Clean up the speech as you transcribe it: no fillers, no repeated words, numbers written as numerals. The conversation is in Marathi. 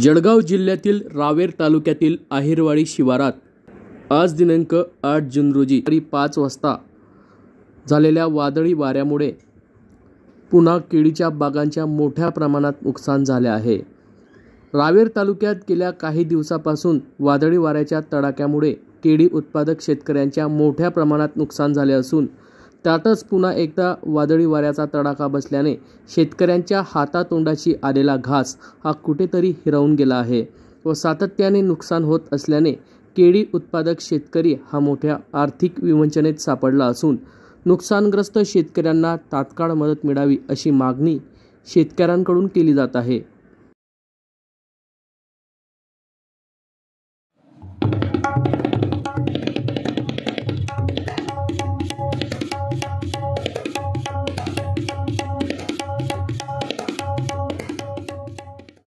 जळगाव जिल्ह्यातील रावेर तालुक्यातील आहेरवाडी शिवारात आज दिनांक 8 जून रोजी 5 वाजता झालेल्या वादळी वाऱ्यामुळे पुन्हा केळीच्या बागांच्या मोठ्या प्रमाणात नुकसान झाले आहे। रावेर तालुक्यात गेल्या काही दिवसापासून वादळी वाऱ्याच्या तडाख्यामुळे केळी उत्पादक शेतकऱ्यांच्या मोठ्या प्रमाणात नुकसान झाले असून त्यातच पुन्हा एकदा वादळी वाऱ्याचा तडाखा बसल्याने शेतकऱ्यांच्या हातातोंडाशी आलेला घास हा कुठेतरी हिरावून गेला आहे व सातत्याने नुकसान होत असल्याने केळी उत्पादक शेतकरी हा मोठ्या आर्थिक विवंचनेत सापडला असून नुकसानग्रस्त शेतकऱ्यांना तात्काळ मदत मिळावी अशी मागणी शेतकऱ्यांकडून केली जात आहे।